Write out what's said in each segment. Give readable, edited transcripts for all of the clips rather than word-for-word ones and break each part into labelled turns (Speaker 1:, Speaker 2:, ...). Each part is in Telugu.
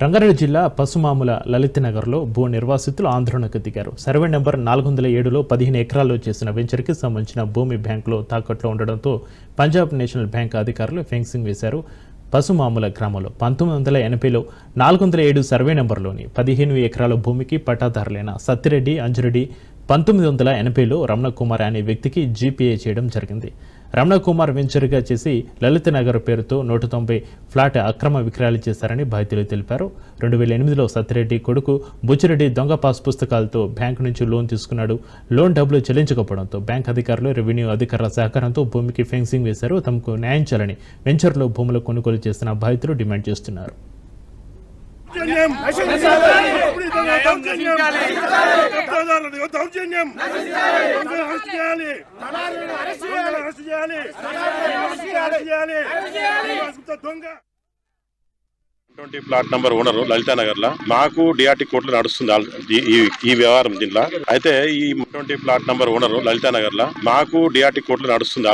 Speaker 1: రంగారెడ్డి జిల్లా పసుమాముల లలితనగర్లో భూ నిర్వాసితులు ఆందోళనకు దిగారు. సర్వే నెంబర్ 407లో 15 ఎకరాల్లో చేసిన వెంచర్కి సంబంధించిన భూమి బ్యాంకులో తాకట్లో ఉండడంతో పంజాబ్ నేషనల్ బ్యాంక్ అధికారులు ఫెన్సింగ్ వేశారు. పసుమాముల గ్రామంలో 1980లో 407 సర్వే నెంబర్లోని 15 ఎకరాల భూమికి పట్టాదారులైన సత్తిరెడ్డి అంజిరెడ్డి 1980లో రమణకుమార్ అనే వ్యక్తికి జీపీఏ చేయడం జరిగింది. రమణకుమార్ వెంచర్గా చేసి లలితనగర్ పేరుతో 190 ఫ్లాట్ అక్రమ విక్రయాలు చేశారని బాధితులు తెలిపారు. 2008లో సత్తిరెడ్డి కొడుకు బుచ్చిరెడ్డి దొంగ పాస్ పుస్తకాలతో బ్యాంకు నుంచి లోన్ తీసుకున్నాడు. లోన్ డబ్బులు చెల్లించకపోవడంతో బ్యాంక్ అధికారులు, రెవెన్యూ అధికారుల సహకారంతో భూమికి ఫెన్సింగ్ వేశారు. తమకు న్యాయం చేయాలని వెంచర్లో భూములు కొనుగోలు చేస్తున్న బాధితులు డిమాండ్ చేస్తున్నారు.
Speaker 2: ప్లాట్ నంబర్ ఓనరు లలితానగర్ లో మాకు డిఆర్టీ కోర్టులో నడుస్తుంది ఈ వ్యవహారం. దీంట్లో అయితే ఈ 20 ప్లాట్ నంబర్ ఓనరు లలితానగర్ లో మాకు డిఆర్టీ కోర్టులో నడుస్తుంది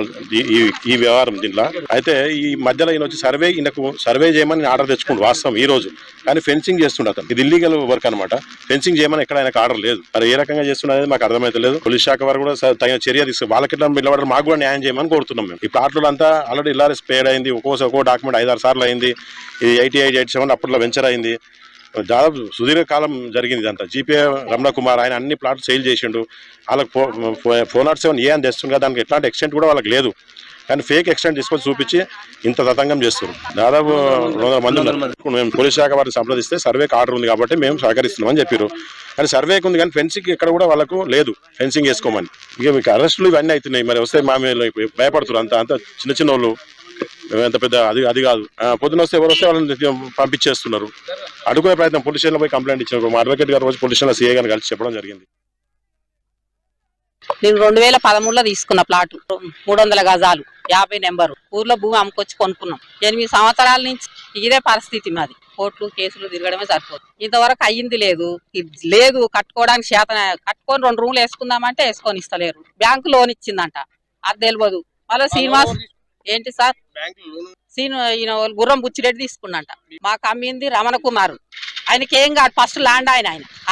Speaker 2: ఈ వ్యవహారం. దీంట్లో అయితే ఈ మధ్యలో ఈయన వచ్చి సర్వే చేయమని ఆర్డర్ తెచ్చుకుంటూ వాస్తవం ఈ రోజు, కానీ ఫెన్సింగ్ చేస్తుండే అతను. ఇది ఇల్లీగల్ వర్క్ అనమాట. ఫెన్సింగ్ చేయమని ఎక్కడ ఆయనకు ఆర్డర్ లేదు. మరి ఏ రకంగా చేస్తున్నది మాకు అర్థమైతలేదు. పోలీస్ శాఖ వారు కూడా తగిన చర్య తీసుకు వాళ్ళకి ఎట్లా నిలబడారు, మాకు కూడా న్యాయం చేయమని కోరుతున్నాం. మేము ఈ ప్లాట్లో అంతా ఆల్రెడీ ఎల్ఆర్ఎస్ పేడ్ అయింది. ఒక్కో డాక్యుమెంట్ 5-6 సార్లు అయింది. ఇది 88-87 అప్పట్లో వెంచర్ అయింది. దాదాపు సుదీర్ఘకాలం జరిగింది ఇదంతా. జీపీఏ రమణకుమార్ ఆయన అన్ని ప్లాట్లు సేల్ చేసిండు. వాళ్ళకి 407 ఏ అని తెస్తుంది కదా, దానికి ఎట్లాంటి ఎక్స్టెంట్ కూడా వాళ్ళకి లేదు. కానీ ఫేక్ ఎక్స్టెంట్ తీసుకొని చూపించి ఇంత తతంగం చేస్తారు. దాదాపు 200 మంది ఉన్నారు. మేము పోలీస్ శాఖ వారిని సంప్రదిస్తే సర్వేకి ఆర్డర్ ఉంది కాబట్టి మేము సహకరిస్తున్నామని చెప్పారు. కానీ సర్వేకి ఉంది, కానీ ఫెన్సింగ్ ఎక్కడ కూడా వాళ్ళకు లేదు ఫెన్సింగ్ వేసుకోమని. ఇక మీకు అరెస్టులు ఇవన్నీ అవుతున్నాయి. మరి వస్తే మా మీద భయపడుతున్నారు. అంత చిన్న వాళ్ళు, ఎంత పెద్ద అది కాదు. పొద్దున వస్తే ఎవరు వస్తే వాళ్ళని పంపించేస్తున్నారు. అడుగునే ప్రయత్నం పోలీస్ స్టేషన్లో పోయి కంప్లైంట్ ఇచ్చారు. మా అడ్వకేట్ గారు రోజు పోలీస్ స్టేషన్లో సీఏ గారిని కలిసి చెప్పడం జరిగింది.
Speaker 3: నేను 2013లో తీసుకున్న ప్లాట్ 300 గజాలు 50 నెంబరు. ఊర్లో భూమి అమ్ముకొచ్చి కొనుక్కున్నాం. 8 సంవత్సరాల నుంచి ఇదే పరిస్థితి మాది. కోర్టులు కేసులు తిరగడమే సరిపోదు. ఇంతవరకు అయ్యింది లేదు. కట్టుకోవడానికి చేతన కట్టుకొని 2 రూములు వేసుకుందామంటే వేసుకొని ఇస్తలేరు. బ్యాంకు లోన్ ఇచ్చిందంట, అది తెలియదు. మళ్ళీ శ్రీనివాస్ ఏంటి సార్ ఈయన గుర్రం బుచ్చిరెడ్డి తీసుకున్నంట. మాకు అమ్మింది రమణకుమార్. ఆయనకి ఏం కాదు, ఫస్ట్ ల్యాండ్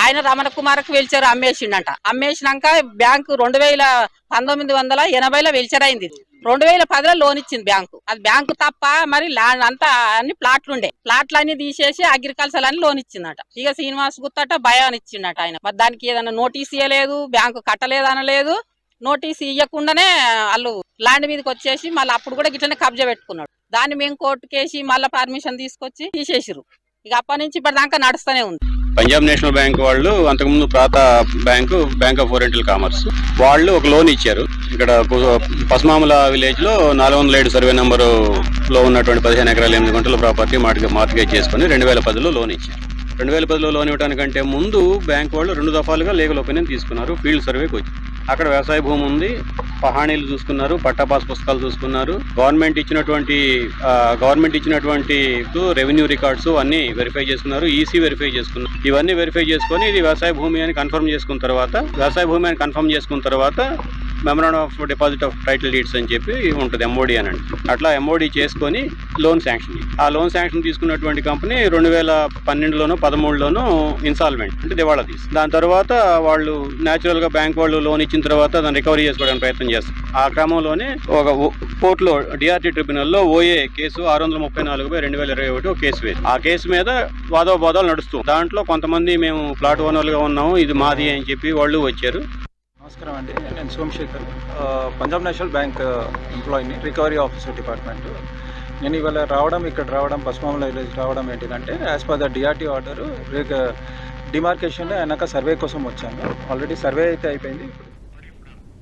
Speaker 3: ఆయన రమణకుమార్కి వెల్చర్ అమ్మేసిండంట. అమ్మేసినాక బ్యాంకు 1980లో వెల్చర్ అయింది. 2010లో లోన్ ఇచ్చింది బ్యాంకు. అది బ్యాంకు తప్ప మరి ల్యాండ్ అంతా అన్ని ప్లాట్లు అన్ని తీసేసి అగ్రికల్చర్ అని లోన్ ఇచ్చిందట. ఇక శ్రీనివాస్ గుత్తట భయాన్ని ఇచ్చిండట ఆయన. మరి దానికి ఏదైనా నోటీస్ ఇవ్వలేదు, బ్యాంకు కట్టలేదనలేదు. నోటీస్ ఇవ్వకుండానే వాళ్ళు ల్యాండ్ మీదకి వచ్చేసి మళ్ళీ అప్పుడు కూడా గిట్లనే కబ్జా పెట్టుకున్నాడు. దాన్ని మేము కోర్టుకేసి మళ్ళీ పర్మిషన్ తీసుకొచ్చి తీసేసిరు. ఇక అప్పటి నుంచి ఇప్పటిదాకా నడుస్తూనే ఉంది.
Speaker 4: పంజాబ్ నేషనల్ బ్యాంక్ వాళ్ళు అంతకుముందు Pratha bank of oriental commerce వాళ్ళు ఒక లోన్ ఇచ్చారు. ఇక్కడ పసుమాముల విలేజ్ లో 407 సర్వే నెంబరు లో ఉన్నటువంటి 15 ఎకరాల 8 గుంటల ప్రాపర్టీ మార్టిగేజ్ చేసుకుని 2010లో లోన్ ఇచ్చారు. 2010లో లోన్ ఇవ్వడానికంటే ముందు బ్యాంక్ వాళ్ళు 2 దఫాలుగా లీగల్ ఒపీనియన్ తీసుకున్నారు. ఫీల్డ్ సర్వేకి వచ్చి అక్కడ వ్యవసాయ భూమి ఉంది, పహాణీలు చూసుకున్నారు, పట్టాపాస్ పుస్తకాలు చూసుకున్నారు. గవర్నమెంట్ ఇచ్చినటువంటి రెవెన్యూ రికార్డ్స్ అన్ని వెరిఫై చేసుకున్నారు. ఈసీ వెరిఫై చేసుకున్నారు. ఇవన్నీ వెరిఫై చేసుకొని ఇది వ్యవసాయ భూమి అని కన్ఫర్మ్ చేసుకున్న తర్వాత memorandum of deposit of title deeds అని చెప్పి ఉంటుంది, ఎంఓడి అని. అట్లా ఎంఓడి చేసుకొని లోన్ శాంక్షన్. ఆ లోన్ శాంక్షన్ తీసుకున్నటువంటి కంపెనీ 2012లోనో 13లోనో ఇన్సాల్వెంట్ అంటే దివాళా తీసి, దాని తర్వాత వాళ్ళు న్యాచురల్ గా బ్యాంక్ వాళ్ళు లోన్ ఇచ్చిన తర్వాత దాన్ని రికవరీ చేసుకోవడానికి ప్రయత్నం చేస్తారు. ఆ క్రమంలోనే ఒక కోర్టులో డిఆర్టీ ట్రిబ్యునల్లో ఓఏ కేసు 634/2021 కేసు వేసి ఆ కేసు మీద వాదోపవాదాలు నడుస్తూ దాంట్లో కొంతమంది మేము ప్లాట్ ఓనర్లుగా ఉన్నాము, ఇది మాది అని చెప్పి వాళ్ళు వచ్చారు.
Speaker 5: నమస్కారం అండి, నేను సోమశేఖర్, పంజాబ్ నేషనల్ బ్యాంక్ ఎంప్లాయీని, రికవరీ ఆఫీసర్ డిపార్ట్మెంట్. నేను ఇవాళ ఇక్కడ రావడం పసుమాముల విలేజ్ రావడం ఏంటిదంటే as per the DRT order demarcation వెనక సర్వే కోసం వచ్చాను. ఆల్రెడీ సర్వే అయితే అయిపోయింది.